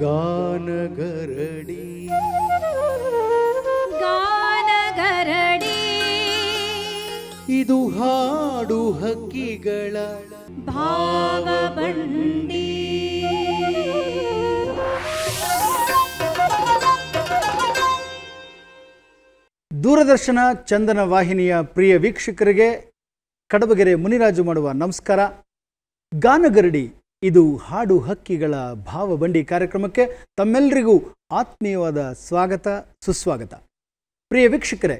ಗಾನಗರಡಿ ಗಾನಗರಡಿ ಇದು ಹಾಡು ಹಕ್ಕಿಗಳ ಭಾವಬಂಡಿ. ದೂರದರ್ಶನ ಚಂದನ ವಾಹಿನಿಯ ಪ್ರಿಯ ವೀಕ್ಷಕರಿಗೆ ಕಡಬಗೆರೆ ಮುನಿರಾಜು ಮಾಡುವ ನಮಸ್ಕಾರ. ಗಾನಗರಡಿ ಇದು ಹಾಡು ಹಕ್ಕಿಗಳ ಭಾವಬಂಡಿ ಕಾರ್ಯಕ್ರಮಕ್ಕೆ ತಮ್ಮೆಲ್ಲರಿಗೂ ಆತ್ಮೀಯವಾದ ಸ್ವಾಗತ ಸುಸ್ವಾಗತ. ಪ್ರಿಯ ವೀಕ್ಷಕರೇ,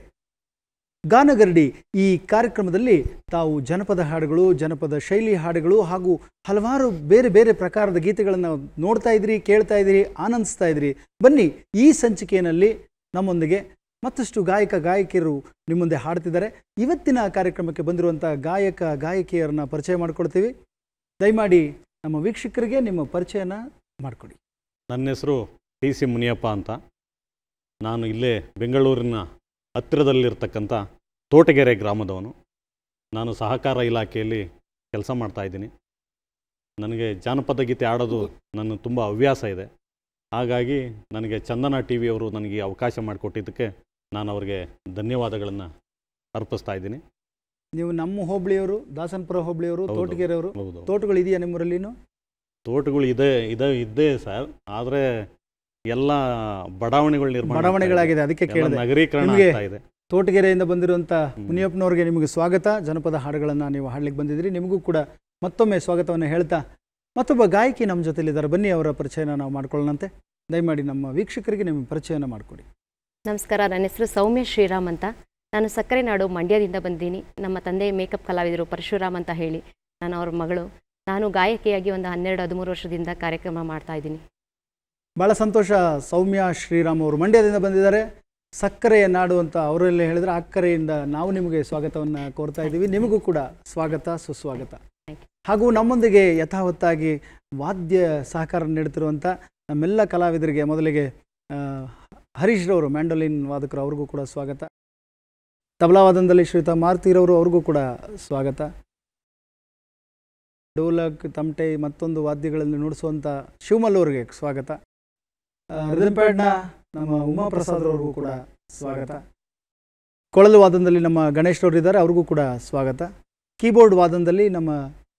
ಗಾನಗರಡಿ ಈ ಕಾರ್ಯಕ್ರಮದಲ್ಲಿ ತಾವು ಜನಪದ ಹಾಡುಗಳು, ಜನಪದ ಶೈಲಿ ಹಾಡುಗಳು ಹಾಗೂ ಹಲವಾರು ಬೇರೆ ಬೇರೆ ಪ್ರಕಾರದ ಗೀತೆಗಳನ್ನು ನೋಡ್ತಾ ಇದ್ರಿ, ಕೇಳ್ತಾ ಇದ್ದೀರಿ, ಆನಂದಿಸ್ತಾ ಇದ್ರಿ. ಬನ್ನಿ, ಈ ಸಂಚಿಕೆಯಲ್ಲಿ ನಮ್ಮೊಂದಿಗೆ ಮತ್ತಷ್ಟು ಗಾಯಕಿಯರು ನಿಮ್ಮ ಮುಂದೆ ಹಾಡ್ತಿದ್ದಾರೆ. ಇವತ್ತಿನ ಕಾರ್ಯಕ್ರಮಕ್ಕೆ ಬಂದಿರುವಂಥ ಗಾಯಕಿಯರನ್ನ ಪರಿಚಯ ಮಾಡಿಕೊಡ್ತೀವಿ. ದಯಮಾಡಿ ನಮ್ಮ ವೀಕ್ಷಕರಿಗೆ ನಿಮ್ಮ ಪರಿಚಯನ ಮಾಡಿಕೊಡಿ. ನನ್ನ ಹೆಸರು ಟಿ.ಸಿ. ಮುನಿಯಪ್ಪ ಅಂತ. ನಾನು ಇಲ್ಲೇ ಬೆಂಗಳೂರಿನ ಹತ್ತಿರದಲ್ಲಿರ್ತಕ್ಕಂಥ ತೋಟಗೆರೆ ಗ್ರಾಮದವನು. ನಾನು ಸಹಕಾರ ಇಲಾಖೆಯಲ್ಲಿ ಕೆಲಸ ಮಾಡ್ತಾಯಿದ್ದೀನಿ. ನನಗೆ ಜಾನಪದ ಗೀತೆ ಆಡೋದು ನನ್ನ ತುಂಬ ಹವ್ಯಾಸ ಇದೆ. ಹಾಗಾಗಿ ನನಗೆ ಚಂದನ ಟಿ ವಿಯವರು ನನಗೆ ಅವಕಾಶ ಮಾಡಿಕೊಟ್ಟಿದ್ದಕ್ಕೆ ನಾನು ಅವರಿಗೆ ಧನ್ಯವಾದಗಳನ್ನು ಅರ್ಪಿಸ್ತಾ ಇದ್ದೀನಿ. ನೀವು ನಮ್ಮ ಹೋಬಳಿಯವರು, ದಾಸನಪುರ ಹೋಬಳಿಯವರು, ತೋಟಗೆರೆಯವರು. ಹೌದು. ತೋಟಗಳು ಇದೆಯಾ ನಿಮ್ಮೂರಲ್ಲಿನೂ? ತೋಟಗಳು ಇದ್ದೇ ಸರ್, ಆದರೆ ಎಲ್ಲ ಬಡಾವಣೆಗಳಾಗಿದೆ. ಅದಕ್ಕೆ ಕೇಳಿದೆ. ನಗರೀಕರಣ ಆಗ್ತಾ ಇದೆ. ತೋಟಗೆರೆಯಿಂದ ಬಂದಿರುವಂಥ ಮುನಿಯಪ್ಪನವ್ರಿಗೆ ನಿಮಗೆ ಸ್ವಾಗತ. ಜನಪದ ಹಾಡುಗಳನ್ನು ನೀವು ಹಾಡ್ಲಿಕ್ಕೆ ಬಂದಿದ್ದೀರಿ. ನಿಮಗೂ ಕೂಡ ಮತ್ತೊಮ್ಮೆ ಸ್ವಾಗತವನ್ನು ಹೇಳ್ತಾ ಮತ್ತೊಬ್ಬ ಗಾಯಕಿ ನಮ್ಮ ಜೊತೆಲಿದ್ದಾರೆ. ಬನ್ನಿ, ಅವರ ಪರಿಚಯನ ನಾವು ಮಾಡ್ಕೊಳ್ಳೋಣಂತೆ. ದಯಮಾಡಿ ನಮ್ಮ ವೀಕ್ಷಕರಿಗೆ ನಿಮ್ಮ ಪರಿಚಯನ ಮಾಡಿಕೊಡಿ. ನಮಸ್ಕಾರ, ನನ್ನ ಹೆಸರು ಸೌಮ್ಯ ಶ್ರೀರಾಮ್ ಅಂತ. ನಾನು ಸಕ್ಕರೆ ನಾಡು ಮಂಡ್ಯದಿಂದ ಬಂದೀನಿ. ನಮ್ಮ ತಂದೆ ಮೇಕಪ್ ಕಲಾವಿದರು ಪರಶುರಾಮ್ ಅಂತ ಹೇಳಿ. ನಾನು ಅವ್ರ ಮಗಳು. ನಾನು ಗಾಯಕಿಯಾಗಿ ಒಂದು 12-13 ವರ್ಷದಿಂದ ಕಾರ್ಯಕ್ರಮ ಮಾಡ್ತಾ ಇದ್ದೀನಿ. ಭಾಳ ಸಂತೋಷ. ಸೌಮ್ಯ ಶ್ರೀರಾಮ್ ಅವರು ಮಂಡ್ಯದಿಂದ ಬಂದಿದ್ದಾರೆ. ಸಕ್ಕರೆಯ ನಾಡು ಅಂತ ಅವರೆಲ್ಲ ಹೇಳಿದ್ರೆ ಆ ಕರೆಯಿಂದ ನಾವು ನಿಮಗೆ ಸ್ವಾಗತವನ್ನು ಕೋರ್ತಾ ಇದ್ದೀವಿ. ನಿಮಗೂ ಕೂಡ ಸ್ವಾಗತ ಸುಸ್ವಾಗತ. ಹಾಗೂ ನಮ್ಮೊಂದಿಗೆ ಯಥಾವತ್ತಾಗಿ ವಾದ್ಯ ಸಹಕಾರ ನೀಡುತ್ತಿರುವಂಥ ನಮ್ಮೆಲ್ಲ ಕಲಾವಿದರಿಗೆ ಮೊದಲಿಗೆ ಹರೀಶ್ರವರು, ಮ್ಯಾಂಡೋಲಿನ್ ವಾದಕರು, ಅವ್ರಿಗೂ ಕೂಡ ಸ್ವಾಗತ. ತಬಲಾವಾದನದಲ್ಲಿ ಶ್ರೀಯುತ ಮಾರುತಿರವರು, ಅವ್ರಿಗೂ ಕೂಡ ಸ್ವಾಗತ. ಡೋಲಕ್, ತಮಟೆ ಮತ್ತೊಂದು ವಾದ್ಯಗಳಲ್ಲಿ ನುಡಿಸುವಂಥ ಶಿವಮಲ್ ಅವರಿಗೆ ಸ್ವಾಗತ. ರಿದಮ್ ಪ್ಯಾಡ್ನ ನಮ್ಮ ಉಮಾಪ್ರಸಾದ್ರವ್ರಿಗೂ ಕೂಡ ಸ್ವಾಗತ. ಕೊಳಲು ವಾದನದಲ್ಲಿ ನಮ್ಮ ಗಣೇಶ್ರವರು ಇದ್ದಾರೆ, ಅವ್ರಿಗೂ ಕೂಡ ಸ್ವಾಗತ. ಕೀಬೋರ್ಡ್ ವಾದನದಲ್ಲಿ ನಮ್ಮ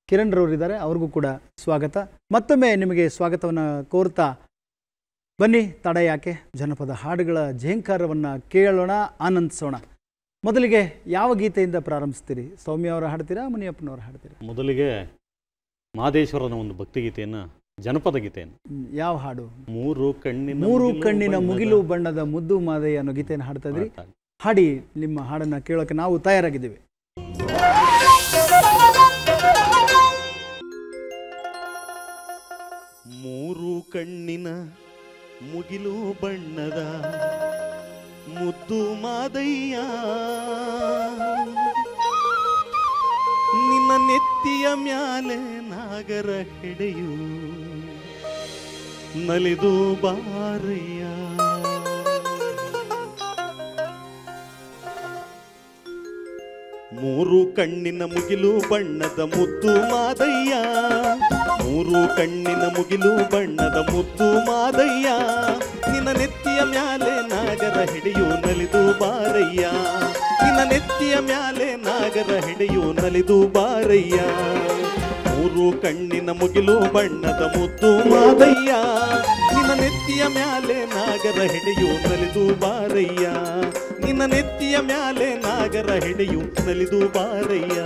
ಕಿರಣ್ ರವರಿದ್ದಾರೆ, ಅವ್ರಿಗೂ ಕೂಡ ಸ್ವಾಗತ. ಮತ್ತೊಮ್ಮೆ ನಿಮಗೆ ಸ್ವಾಗತವನ್ನು ಕೋರ್ತಾ ಬನ್ನಿ, ತಡ ಯಾಕೆ, ಜನಪದ ಹಾಡುಗಳ ಝೇಂಕಾರವನ್ನು ಕೇಳೋಣ, ಆನಂದಿಸೋಣ. ಮೊದಲಿಗೆ ಯಾವ ಗೀತೆಯಿಂದ ಪ್ರಾರಂಭಿಸ್ತೀರಿ? ಸೌಮ್ಯ ಅವರ ಹಾಡ್ತೀರಾ, ಮುನಿಯಪ್ಪನವರ ಹಾಡ್ತೀರಾ? ಮೊದಲಿಗೆ ಮಹದೇಶ್ವರನ ಒಂದು ಭಕ್ತಿಗೀತೆಯನ್ನು, ಜನಪದ ಗೀತೆಯನ್ನು. ಯಾವ ಹಾಡು? ಮೂರು ಕಣ್ಣಿನ ಮುಗಿಲು ಬಣ್ಣದ ಮುದ್ದು ಮಾದಯ್ಯ ಅನ್ನೋ ಗೀತೆಯನ್ನು ಹಾಡ್ತಾ ಇದ್ರಿ. ಹಾಡಿ, ನಿಮ್ಮ ಹಾಡನ್ನು ಕೇಳೋಕೆ ನಾವು ತಯಾರಾಗಿದ್ದೀವಿ. ಮೂರು ಕಣ್ಣಿನ ಮುಗಿಲು ಬಣ್ಣದ ಮುದ್ದು ಮಾದಯ್ಯ, ನಿನ್ನ ನೆತ್ತಿಯ ಮ್ಯಾಲೆ ನಾಗರ ಹೆಡೆಯು ನಲಿದು ಬಾರಯ್ಯ. ಮೂರು ಕಣ್ಣಿನ ಮುಗಿಲು ಬಣ್ಣದ ಮುದ್ದು ಮಾದಯ್ಯ, ಮೂರು ಕಣ್ಣಿನ ಮುಗಿಲು ಬಣ್ಣದ ಮುದ್ದು ಮಾದಯ್ಯ, ನಿನ್ನ ನೆತ್ತಿಯ ಮ್ಯಾಲೆ ನಾಗರ ಹೆಡೆಯು ನಲಿದು ಬಾರಯ್ಯ, ನಿನ್ನ ನೆತ್ತಿಯ ಮ್ಯಾಲೆ ನಾಗರ ಹೆಡೆಯು ನಲಿದು ಬಾರಯ್ಯ. ಮೂರು ಕಣ್ಣಿನ ಮುಗಿಲು ಬಣ್ಣದ ಮುದ್ದು ಮಾದಯ್ಯ, ನಿನ್ನ ನೆತ್ತಿಯ ಮ್ಯಾಲೆ ನಾಗರ ಹೆಡೆಯು ನಲಿದು ಬಾರಯ್ಯ, ನಿನ್ನ ನೆತ್ತಿಯ ಮ್ಯಾಲೆ ನಾಗರ ಹೆಡೆಯು ನಲಿದು ಬಾರಯ್ಯ.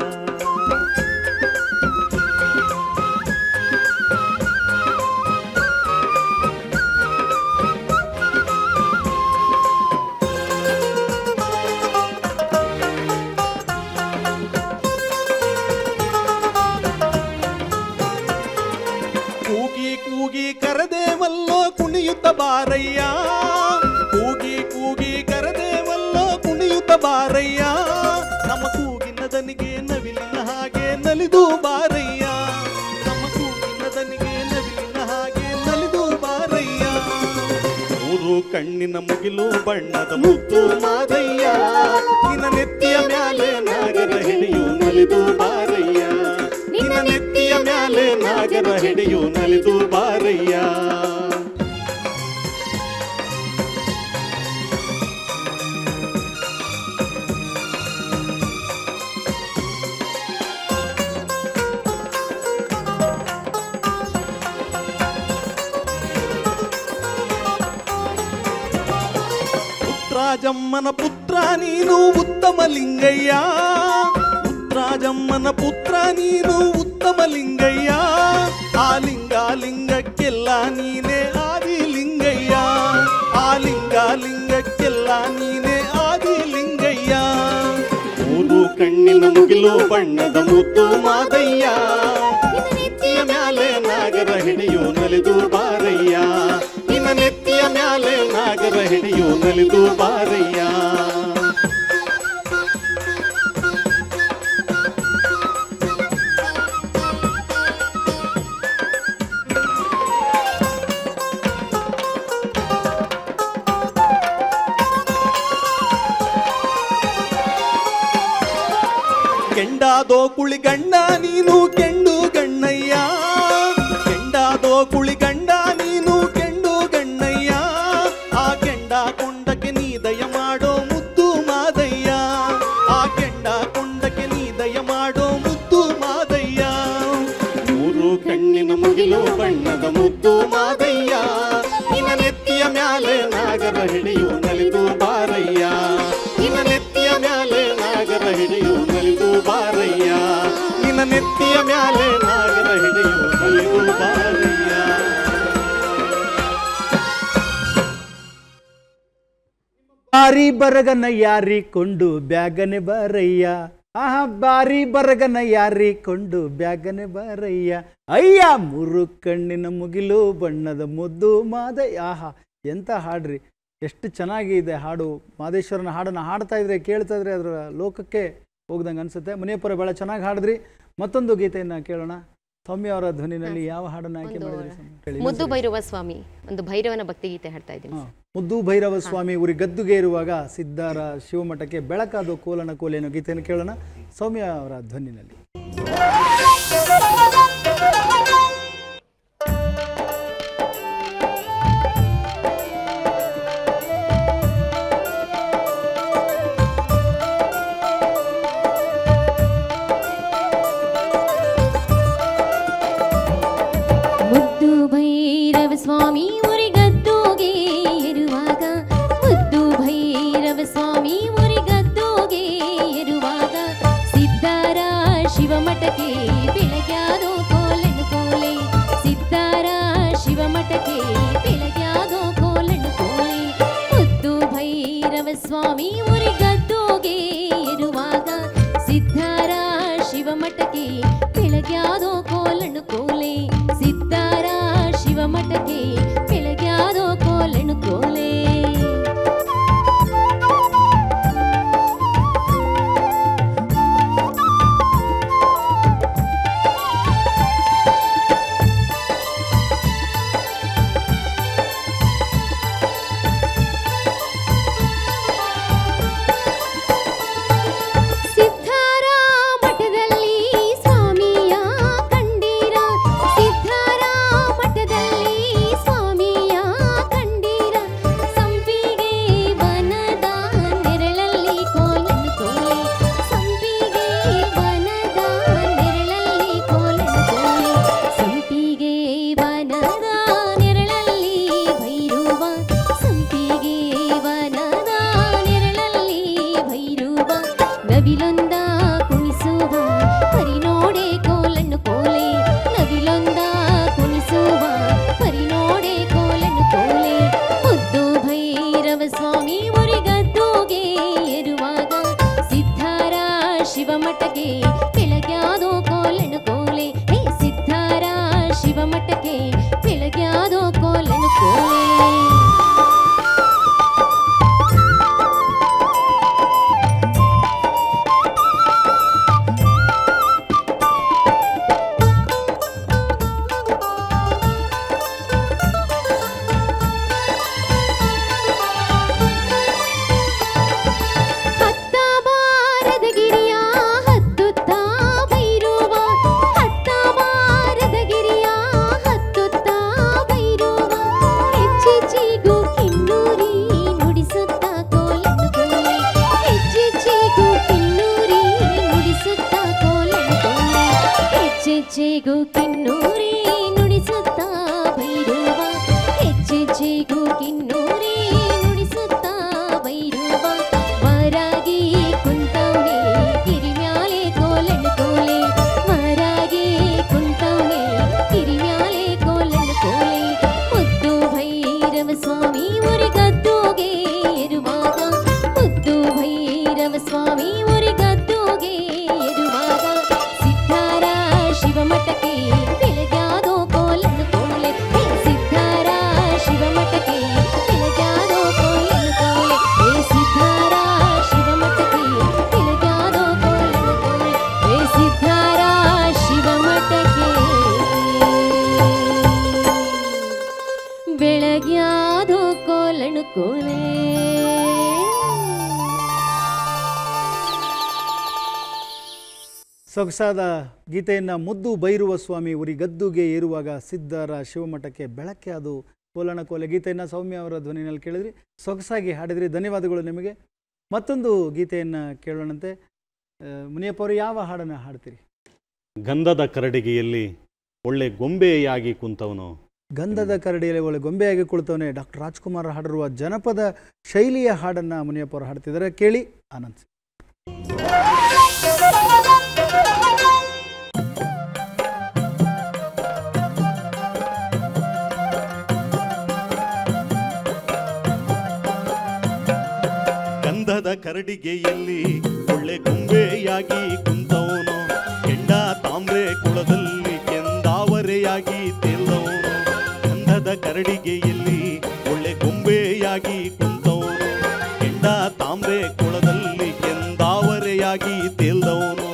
ಕೂಗಿ ಕೂಗಿ ಕರೆದೇವಲ್ಲೋ ಕುಣಿಯುತ್ತ ಬಾರಯ್ಯ, ಕೂಗಿ ಕೂಗಿ ಕರೆದೇವಲ್ಲೋ ಕುಣಿಯುತ್ತ ಬಾರಯ್ಯ, ನಮ್ಮ ಕೂಗಿನ ದನಿಗೆ ನವಿಲಿನ ಹಾಗೆ ನಲಿದು ಬಾರಯ್ಯ, ನಮ್ಮ ಕೂಗಿನ ದನಿಗೆ ನವಿಲಿನ ಹಾಗೆ ನಲಿದು ಬಾರಯ್ಯ. ಮೂರು ಕಣ್ಣಿನ ಮುಗಿಲು ಬಣ್ಣದ ಮುದ್ದು ಮಾದಯ್ಯ, ನಿನ್ನ ನೆತ್ತಿಯ ಮ್ಯಾಲೆ ನಾಗರ ಹೆಡೆಯು ನಲಿದು ಬಾರಯ್ಯ, ನಿನ್ನ ನೆತ್ತಿಯ ಮ್ಯಾಲೆ ನಾಗರ ಹೆಡೆಯು ನಲಿದು ಬಾರಯ್ಯ. ಮುತ್ತುರಾಜಮ್ಮನ ಪುತ್ರ ನೀನು ಉತ್ತಮ ಲಿಂಗಯ್ಯ, ಮುತ್ತುರಾಜಮ್ಮನ ಪುತ್ರ ನೀನು ಉತ್ತಮ ಲಿಂಗಯ್ಯ. ಆ ಲಿಂಗಕ್ಕೆಲ್ಲ ನೀನೇ ಆದಿ ಲಿಂಗಯ್ಯ, ಆ ಲಿಂಗಕ್ಕೆಲ್ಲ ನೀನೇ ಆದಿ ಲಿಂಗಯ್ಯ. ಮೂರು ಕಣ್ಣಿನ ಮುಗಿಲು ಬಣ್ಣದ ಮುದ್ದು ಮಾದಯ್ಯ, ನೆತ್ತಿಯ ಮ್ಯಾಲೆ ನಾಗರ ಹಿಡಿಯು ನಲಿದು ಬಾರಯ್ಯ, ನಿನ್ನ ನೆತ್ತಿಯ ಮ್ಯಾಲೆ ನಾಗರ ಹಿಡಿಯು ನಲಿದು ಬಾರಯ್ಯ. ಕೆಂಡಾದೋ ಕುಳಿಗಂಡ ನೀನು ಕೆಂಡು ಗಣ್ಣಯ್ಯ, ಕೆಂಡಾದೋ ಕುಳಿಗಂಡ ನೀನು ಕೆಂಡು ಗಣ್ಣಯ್ಯ. ಆ ಕೆಂಡ ಕೊಂಡಕ್ಕೆ ನೀ ದಯ ಮಾಡೋ ಮುದ್ದು ಮಾದಯ್ಯ, ಆ ಕೆಂಡ ಕೊಂಡಕ್ಕೆ ನೀ ದಯ ಮಾಡೋ ಮುದ್ದು ಮಾದಯ್ಯ. ಮೂರು ಕಣ್ಣಿನ ಮುಗಿಲು ಬಣ್ಣದ ಮುದ್ದು ಮಾದಯ್ಯ, ನಿನ್ನ ನೆತ್ತಿಯ ಮ್ಯಾಲೆ ನಾಗರ ಹಿಡಿಯು ನಲಿದು ಬಾರಯ್ಯ, ನಿನ್ನ ನೆತ್ತಿಯ ಮ್ಯಾಲೆ ನಾಗರ ಹಿಡಿಯು ನಲಿದು ಬಾರಯ್ಯ, ನಿನ್ನ ನೆತ್ತಿಯ ಮ್ಯಾಲೆ ನಾಗರ ಹಿಡಿಯು ನಲಿದು ಬಾರಯ್ಯ. ಬಾರಿ ಬರಗನ ಯಾರಿಕೊಂಡು ಬ್ಯಾಗನೆ ಬಾರಯ್ಯ, ಆಹಾ ಬಾರಿ ಬರಗನ ಯಾರಿಕೊಂಡು ಬ್ಯಾಗನೆ ಬಾರಯ್ಯ. ಅಯ್ಯ ಮೂರು ಕಣ್ಣಿನ ಮುಗಿಲು ಬಣ್ಣದ ಮುದ್ದು ಮಾದಯ್ಯ. ಆಹಾ ಎಂತ ಹಾಡ್ರಿ, ಎಷ್ಟು ಚೆನ್ನಾಗಿದೆ ಹಾಡು. ಮಾದೇಶ್ವರನ ಹಾಡನ್ನು ಹಾಡ್ತಾ ಇದ್ರೆ ಕೇಳ್ತಾ ಇದ್ರೆ ಅದರ ಲೋಕಕ್ಕೆ ಹೋಗ್ದಂಗೆ ಅನ್ಸುತ್ತೆ. ಮುನಿಯಪ್ಪರ ಭಾಳ ಚೆನ್ನಾಗಿ ಹಾಡಿದ್ರಿ. ಮತ್ತೊಂದು ಗೀತೆಯನ್ನು ಕೇಳೋಣ. ಸೌಮ್ಯ ಅವರ ಧ್ವನಿನಲ್ಲಿ ಯಾವ ಹಾಡನ್ನು ಆಯ್ಕೆ ಮಾಡಿದ್ರಿ? ಮುದ್ದು ಭೈರವ ಸ್ವಾಮಿ, ಒಂದು ಭೈರವನ ಭಕ್ತಿ ಗೀತೆ ಹಾಡ್ತಾ ಇದ್ದೀನಿ. ಮುದ್ದು ಭೈರವ ಸ್ವಾಮಿ ಊರಿ ಗದ್ದುಗೆ ಇರುವಾಗ ಸಿದ್ಧಾರ ಶಿವಮಠಕ್ಕೆ ಬೆಳಕಾದ ಕೋಲನ ಕೋಲೇನೋ ಗೀತೆಯನ್ನು ಕೇಳೋಣ ಸೌಮ್ಯ ಅವರ ಧ್ವನಿನಲ್ಲಿ. ಮುದ್ದು ಭೈರವ ಸ್ವಾಮಿ ಊರಿಗದ್ದೋಗೆ ಇರುವಾಗ, ಮುದ್ದು ಭೈರವ ಸ್ವಾಮಿ ಊರಿಗದ್ದೋಗೆ ಇರುವಾಗ, ಸಿದ್ಧಾರ ಶಿವಮಠಕ್ಕೆ ಬೆಳಗ್ಯಾದೋ ಕೋಲನು ಕೋಲೆ, ಸಿದ್ಧಾರ ಶಿವಮಠಕ್ಕೆ ಬೆಳಗ್ಯಾದೋ ಕೋಲನು ಕೋಲೆ. ಮುದ್ದು ಭೈರವ ಸ್ವಾಮಿ ಊರಿಗದ್ದೋಗೆ ಇರುವಾಗ, ಸಿದ್ಧಾರ ಶಿವಮಠಕ್ಕೆ ಬೆಳಗ್ಯಾದೋ ಕೋಲನು ಕೋಲೆ, ಸಿದ್ಧಾರ ಶಿವಮಠಕ್ಕೆ ಬೆಳಗ್ಯಾದೋ ಕೋಲನು ಕೋಲೆ. ಸಿದ್ಧಾರ ಮಠದಲ್ಲಿ ಸ್ವಾಮಿಯ ಕಂಡೀರ, ಸಿದ್ಧಾರ ಮಠದಲ್ಲಿ ಸ್ವಾಮಿಯ ಕಂಡೀರ, ಸಂಪಿಗೆ ವನದ ನೆರಳಲ್ಲಿ ಕೋಲನು ಕೋಲೆ, ಸಂಪಿಗೆ ವನದ ನೆರಳಲ್ಲಿ ಕೋಲನು ಕೋಲೆ, ಸಂಪಿಗೆ ವನದ ನೆರಳಲ್ಲಿ ಭೈರವ, ಸಂಪಿಗೆ ವನದ ನೆರಳಲ್ಲಿ ಭೈರವ, ನವಿಲೊಂದ ಕುಣಿಸುವ ಪರಿನೋಡೆ ಕೋಲನ್ನು ಕೋಲೆ, ನವಿಲೊಂದ ಕುಣಿಸುವ ಪರಿನೋಡೆ ಕೋಲನ್ನು ಕೋಲೆ. ಮುದ್ದು ಭೈರವ ಸ್ವಾಮಿ ಊರಿಗದ್ದೋಗೆ ಇರುವಾಗ, ಸಿದ್ಧಾರ ಶಿವಮಠಕ್ಕೆ ಬೆಳಗ್ಯಾದೋ ಕೋಲನು ಕೋಲೆ, ಹೇ ಸಿದ್ಧಾರ ಶಿವಮಠಕ್ಕೆ ಬೆಳಗ್ಯಾದೋ ಕೋಲನು ಕೋಲೆ. ಹತ್ತ ಬಾರದ ಗಿರಿಯ ಹತ್ತುತ್ತಾ ಭೈರವ, ಹತ್ತ ಬಾರದ ಗಿರಿಯ ಹತ್ತುತ್ತಾ ಬೆಳಗ್ಯಾದೋ ಕೋಲಣು ಕೋಲೆ. ಸೊಗಸಾದ ಗೀತೆಯನ್ನು ಮುದ್ದು ಬೈರುವ ಸ್ವಾಮಿ ಉರಿ ಗದ್ದುಗೆ ಏರುವಾಗ ಸಿದ್ಧರ ಶಿವಮಠಕ್ಕೆ ಬೆಳಕೆ ಅದು ಕೋಲಣ ಕೋಲೆ ಗೀತೆಯನ್ನು ಸೌಮ್ಯ ಅವರ ಧ್ವನಿನಲ್ಲಿ ಕೇಳಿದ್ರಿ. ಸೊಗಸಾಗಿ ಹಾಡಿದ್ರಿ, ಧನ್ಯವಾದಗಳು ನಿಮಗೆ. ಮತ್ತೊಂದು ಗೀತೆಯನ್ನು ಕೇಳೋಣಂತೆ. ಮುನಿಯಪ್ಪ ಅವರು ಯಾವ ಹಾಡನ್ನು ಹಾಡ್ತೀರಿ? ಗಂಧದ ಕರಡಿಗೆಯಲ್ಲಿ ಒಳ್ಳೆ ಗೊಂಬೆಯಾಗಿ ಕುಂತವನು. ಗಂಧದ ಕರಡಿಯಲ್ಲಿ ಒಳ್ಳೆ ಗೊಂಬೆಯಾಗಿ ಕುಳಿತವನೇ ಡಾಕ್ಟರ್ ರಾಜ್ಕುಮಾರ್ ಹಾಡಿರುವ ಜನಪದ ಶೈಲಿಯ ಹಾಡನ್ನು ಮುನಿಯಪ್ಪ ಅವರು ಹಾಡ್ತಿದ್ದಾರೆ, ಕೇಳಿ ಆನಂದಿಸಿ. ಗಂಧದ ಕರಡಿಗೆಯಲ್ಲಿ ಒಳ್ಳೆ ಗೊಂಬೆಯಾಗಿ ಕುಂತವನು, ಕೆಂಡ ತಾಮ್ರೆ ಕುಳದಲ್ಲಿ ಕೆಂದಾವರೆಯಾಗಿ ತೇಲ್ದವನು. ಗಂಧದ ಕರಡಿಗೆಯಲ್ಲಿ ಒಳ್ಳೆ ಗೊಂಬೆಯಾಗಿ ಕುಂತವನು, ಕೆಂಡ ತಾಮ್ರೆ ಕುಳದಲ್ಲಿ ಕೆಂದಾವರೆಯಾಗಿ ತೇಲ್ದವನು.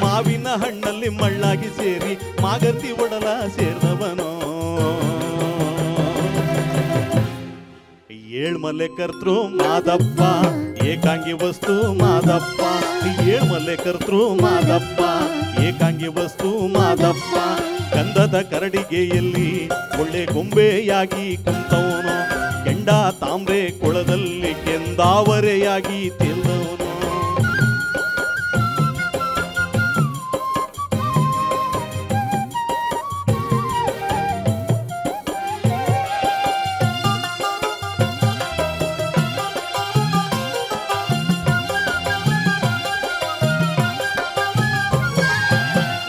ಮಾವಿನ ಹಣ್ಣಲ್ಲಿ ಮಳ್ಳಾಗಿ ಸೇರಿ ಮಾಗರ್ತಿ ಒಡಲ ಸೇರ್ದವನು. ಏಳ್ಮಲೆ ಕರ್ತೃ ಮಾದಪ್ಪ ಏಕಾಂಗಿ ವಸ್ತು ಮಾದಪ್ಪ. ಏಳ್ಮಲೆ ಕರ್ತೃ ಮಾದಪ್ಪ ಏಕಾಂಗಿ ವಸ್ತು ಮಾದಪ್ಪ. ಗಂಧದ ಕರಡಿಗೆಯಲ್ಲಿ ಒಳ್ಳೆ ಗೊಂಬೆಯಾಗಿ ಕುಂತವನು, ಕೆಂಡ ತಾಮ್ರೆ ಕೊಳದಲ್ಲಿ ಕೆಂದಾವರೆಯಾಗಿ ತೇಲ್ದವನು.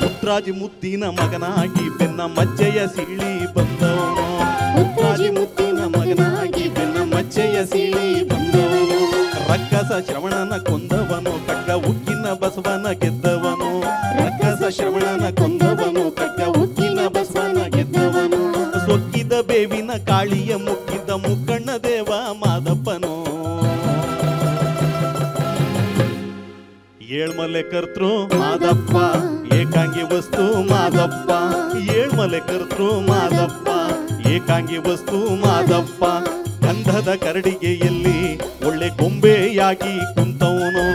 ಮುತ್ರಾಜಿ ಮುತ್ತಿನ ಮಗನಾಗಿ ಬೆನ್ನ ಮಜ್ಜೆಯ ಸೀಳಿ ಬಂದವನು. ಮುತ್ರಾಜಿ ಮುತ್ತಿನ ಮಗನಾಗಿ ಬೆನ್ನ ಮಜ್ಜೆಯ ಸೀಳಿ ಬಂದವನು. ರಕ್ಕಸ ಶ್ರವಣನ ಕೊಂದವನು, ಖಡ್ಗ ಉಕ್ಕಿನ ಬಸವನ ಗೆದ್ದವನು. ರಕ್ಕಸ ಶ್ರವಣನ ಕೊಂದವನು, ಖಡ್ಗ ಉಕ್ಕಿನ ಬಸವನ ಗೆದ್ದವನು. ಸೊಕ್ಕಿದ ಬೇವಿನ ಕಾಳಿಯ ಮುಕ್ಕಿದ ಮುಕ್ಕಣ್ಣ ದೇವ ಮಾದಪ್ಪನು. ಏಳ್ಮಲೆ ಕರ್ತೃ ಮಾದಪ್ಪ ಏಕಾಂಗಿ ವಸ್ತು ಮಾದಪ್ಪ. ಏಳ್ಮಲೆ ಕರ್ತೃ ಮಾದಪ್ಪ ಏಕಾಂಗಿ ವಸ್ತು ಮಾದಪ್ಪ. ಗಂಧದ ಕರಡಿಗೆಯಲ್ಲಿ ಒಳ್ಳೆ ಗೊಂಬೆಯಾಗಿ ಕುಂತವನು,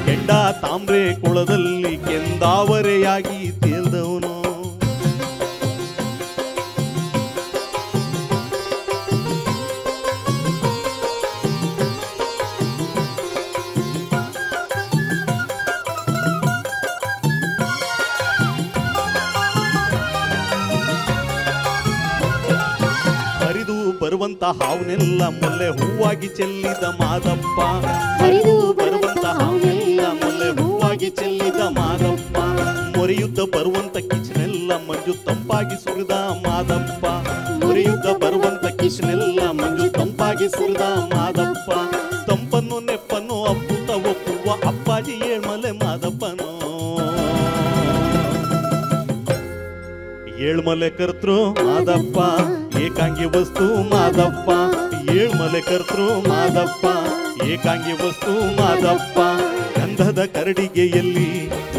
ಕೆಂಡ ತಾಮ್ರೆ ಕುಳದಲ್ಲಿ ಕೆಂದಾವರೆಯಾಗಿ ತೇಲ್ದವನು. ಬರುವಂತ ಹಾವನೆಲ್ಲ ಮೊಲ್ಲೆ ಹೂವಾಗಿ ಚೆಲ್ಲಿದ ಮಾದಪ್ಪ. ಹರಿದು ಬರುವಂತ ಹಾವನೆಲ್ಲ ಮೊಲ್ಲೆ ಹೂವಾಗಿ ಚೆಲ್ಲಿದ ಮಾದಪ್ಪ. ಮೊರೆಯುದ್ದ ಬರುವಂತ ಕಿಚನೆಲ್ಲ ಮಂಜು ತಂಪಾಗಿ ಸುರಿದ ಮಾದಪ್ಪ. ಮೊರೆಯುದ್ದ ಬರುವಂತ ಕಿಚನೆಲ್ಲ ಮಂಜು ತಂಪಾಗಿ ಸುರಿದ ಮಾದಪ್ಪ. ತಂಪನ್ನು ನೆಪ್ಪನ್ನು ಅಪ್ಪುತ ಒಪ್ಪುವ ಅಪ್ಪಾಜಿ ಏಳ್ಮಲೆ ಮಾದಪ್ಪನು. ಏಳ್ಮಲೆ ಕರ್ತೃ ಮಾದಪ್ಪ ಏಕಾಂಗಿ ವಸ್ತು ಮಾದಪ್ಪ. ಏಳ್ಮಲೆ ಕರ್ತೃ ಮಾದಪ್ಪ ಏಕಾಂಗಿ ವಸ್ತು ಮಾದಪ್ಪ. ಗಂಧದ ಕರಡಿಗೆಯಲ್ಲಿ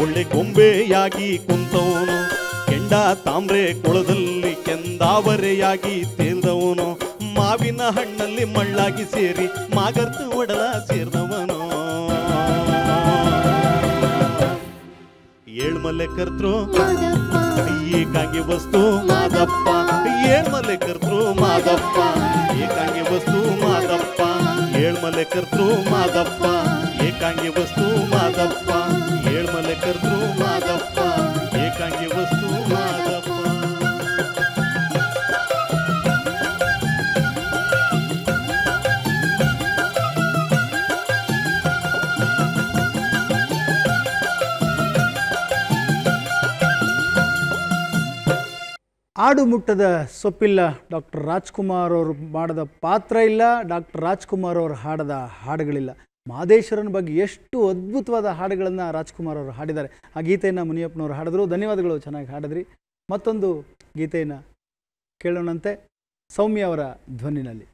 ಒಳ್ಳೆ ಗೊಂಬೆಯಾಗಿ ಕುಂತವನು, ಕೆಂಡ ತಾಮ್ರೆ ಕೊಳದಲ್ಲಿ ಕೆಂದಾವರೆಯಾಗಿ ತೇಲ್ದವನು. ಮಾವಿನ ಹಣ್ಣಲ್ಲಿ ಮಳ್ಳಾಗಿ ಸೇರಿ ಮಾಗರ್ತ ಒಡಲ ಸೇರ್ದವನು. ಏಳ್ಮಲೆ ಕರ್ತೃ ಏಕಾಂಗಿ ವಸ್ತು ಮಾದಪ್ಪ. ಏಳ್ಮಲೆ ಕರ್ತೃ ಮಾದಪ್ಪ ಏಕಾಂಗಿ ವಸ್ತು ಮಾದಪ್ಪ. ಏಳ್ಮಲೆ ಕರ್ತೃ ಮಾದಪ್ಪ ಏಕಾಂಗಿ ವಸ್ತು ಮಾದಪ್ಪ. ಏಳ್ಮಲೆ ಕರ್ತೃ ಮಾದಪ್ಪ ಏಕಾಂಗಿ ವಸ್ತು ಮಾದಪ್ಪ. ಆಡು ಮುಟ್ಟದ ಸೊಪ್ಪಿಲ್ಲ, ಡಾಕ್ಟರ್ ರಾಜ್ಕುಮಾರ್ ಅವರು ಮಾಡಿದ ಪಾತ್ರ ಇಲ್ಲ, ಡಾಕ್ಟರ್ ರಾಜ್ಕುಮಾರ್ ಅವರು ಹಾಡದ ಹಾಡುಗಳಿಲ್ಲ. ಮಹದೇಶ್ವರನ ಬಗ್ಗೆ ಎಷ್ಟು ಅದ್ಭುತವಾದ ಹಾಡುಗಳನ್ನು ರಾಜ್ಕುಮಾರ್ ಅವರು ಹಾಡಿದ್ದಾರೆ. ಆ ಗೀತೆಯನ್ನು ಮುನಿಯಪ್ಪನವರು ಹಾಡಿದ್ರು. ಧನ್ಯವಾದಗಳು, ಚೆನ್ನಾಗಿ ಹಾಡಿದ್ರಿ. ಮತ್ತೊಂದು ಗೀತೆಯನ್ನು ಕೇಳೋಣಂತೆ ಸೌಮ್ಯ ಅವರ ಧ್ವನಿನಲ್ಲಿ.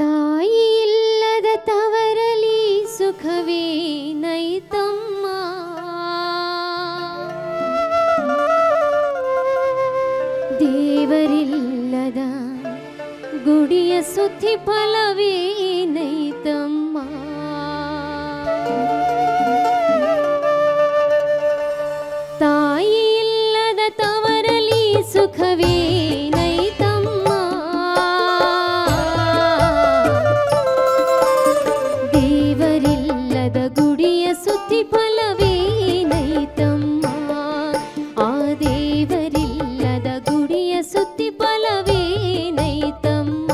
ತಾಯಿ ಇಲ್ಲದ ತವರಲಿ ಸುಖವೇ ನೈತಮ್ಮ, ಗುಡಿಯ ಸುತ್ತಿ ಫಲವೇನೈತಮ್ಮ. ತಾಯಿ ಇಲ್ಲದ ತವರಲಿ ಸುಖವೇನೈತಮ್ಮ. ದೇವರಿಲ್ಲದ ಗುಡಿಯ ಸುತ್ತಿ ಫಲವೇನೈತಮ್ಮ. ಆ ದೇವರಿಲ್ಲದ ಗುಡಿಯ ಸುತ್ತಿ ಫಲವೇನೈತಮ್ಮ.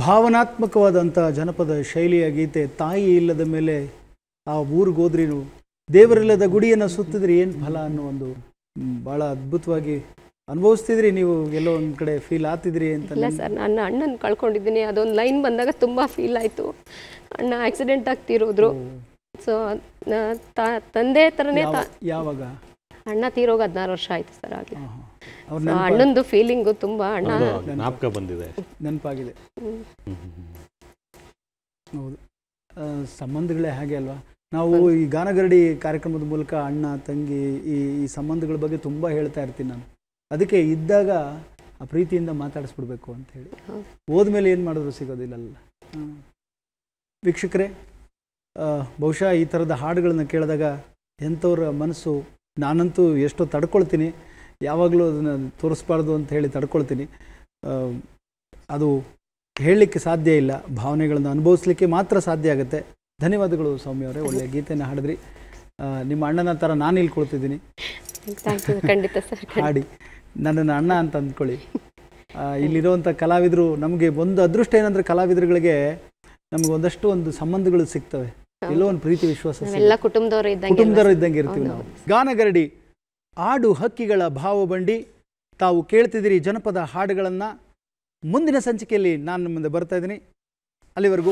ಭಾವನಾತ್ಮಕವಾದಂಥ ಜನಪದ ಶೈಲಿಯ ಗೀತೆ. ತಾಯಿ ಇಲ್ಲದ ಮೇಲೆ ಆ ಊರಿಗೆ ಹೋದ್ರಿ ನೀವು, ದೇವರಿಲ್ಲದ ಗುಡಿಯನ್ನು ಸುತ್ತಿದ್ರಿ ಏನು ಫಲ ಅನ್ನೋ ಒಂದು ಭಾಳ ಅದ್ಭುತವಾಗಿ ಅನುಭವಿಸ್ತಿದ್ರಿ ನೀವು. ಎಲ್ಲೋ ಒಂದು ಕಡೆ ಫೀಲ್ ಆಗ್ತಿದ್ರಿ ಅಂತ. ಇಲ್ಲ ಸರ್, ನನ್ನ ಅಣ್ಣನ ಕಳ್ಕೊಂಡಿದ್ದೀನಿ. ಅದೊಂದು ಲೈನ್ ಬಂದಾಗ ತುಂಬ ಫೀಲ್ ಆಯಿತು. ಅಣ್ಣ ಆಕ್ಸಿಡೆಂಟ್ ಆಗ್ತಿರೋದ್ರು. ಸೊ ತಂದೆ ಥರನೇ ಯಾವಾಗ ಅಣ್ಣ ತೀರೋಗ 16 ವರ್ಷ ಆಯಿತು ಸರ್. ಹಾಗೆ ಅವ್ರ ಅಣ್ಣಂದು ಫೀಲಿಂಗು ತುಂಬ ಅಣ್ಣ ಜ್ಞಾಪಕ ಬಂದಿದೆ, ನೆನಪಾಗಿದೆ. ಹೌದು, ಸಂಬಂಧಗಳೇ ಹಾಗೆ ಅಲ್ವಾ. ನಾವು ಈ ಗಾನಗರಡಿ ಕಾರ್ಯಕ್ರಮದ ಮೂಲಕ ಅಣ್ಣ ತಂಗಿ ಈ ಸಂಬಂಧಗಳ ಬಗ್ಗೆ ತುಂಬ ಹೇಳ್ತಾ ಇರ್ತೀನಿ ನಾನು. ಅದಕ್ಕೆ ಇದ್ದಾಗ ಆ ಪ್ರೀತಿಯಿಂದ ಮಾತಾಡಿಸ್ಬಿಡ್ಬೇಕು ಅಂತ ಹೇಳಿ. ಹೋದ್ಮೇಲೆ ಏನು ಮಾಡಿದ್ರು ಸಿಗೋದಿಲ್ಲಲ್ಲ. ವೀಕ್ಷಕರೇ, ಬಹುಶಃ ಈ ಥರದ ಹಾಡುಗಳನ್ನ ಕೇಳಿದಾಗ ಎಂಥವ್ರ ಮನಸ್ಸು, ನಾನಂತೂ ಎಷ್ಟೋ ತಡ್ಕೊಳ್ತೀನಿ, ಯಾವಾಗಲೂ ಅದನ್ನು ತೋರಿಸ್ಬಾರ್ದು ಅಂತ ಹೇಳಿ ತಡ್ಕೊಳ್ತೀನಿ. ಅದು ಹೇಳಲಿಕ್ಕೆ ಸಾಧ್ಯ ಇಲ್ಲ, ಭಾವನೆಗಳನ್ನು ಅನುಭವಿಸ್ಲಿಕ್ಕೆ ಮಾತ್ರ ಸಾಧ್ಯ ಆಗುತ್ತೆ. ಧನ್ಯವಾದಗಳು ಸೌಮ್ಯ ಅವರೇ, ಒಳ್ಳೆಯ ಗೀತೆಯನ್ನು ಹಾಡಿದ್ರಿ. ನಿಮ್ಮ ಅಣ್ಣನ ಥರ ನಾನು ಇಲ್ಲಿ ಕೊಡ್ತಿದ್ದೀನಿ. ಖಂಡಿತ ಸರ್, ಹಾಡಿ ನನ್ನನ್ನು ಅಣ್ಣ ಅಂತ ಅಂದ್ಕೊಳ್ಳಿ. ಇಲ್ಲಿರುವಂಥ ಕಲಾವಿದರು, ನಮಗೆ ಒಂದು ಅದೃಷ್ಟ ಏನಂದರೆ ಕಲಾವಿದರುಗಳಿಗೆ ನಮ್ಗೆ ಒಂದು ಸಂಬಂಧಗಳು ಸಿಗ್ತವೆ. ಎಲ್ಲೋ ಒಂದು ಪ್ರೀತಿ ವಿಶ್ವಾಸ, ಎಲ್ಲ ಕುಟುಂಬದವರು ಇದ್ದಂಗೆ ಇರ್ತೀವಿ ನಾವು. ಗಾನಗರಡಿ ಹಾಡು ಹಕ್ಕಿಗಳ ಭಾವಬಂಡಿ. ತಾವು ಕೇಳ್ತಿದ್ದೀರಿ ಜನಪದ ಹಾಡುಗಳನ್ನು. ಮುಂದಿನ ಸಂಚಿಕೆಯಲ್ಲಿ ನಾನು ಮುಂದೆ ಬರ್ತಾ ಇದ್ದೀನಿ. ಅಲ್ಲಿವರೆಗೂ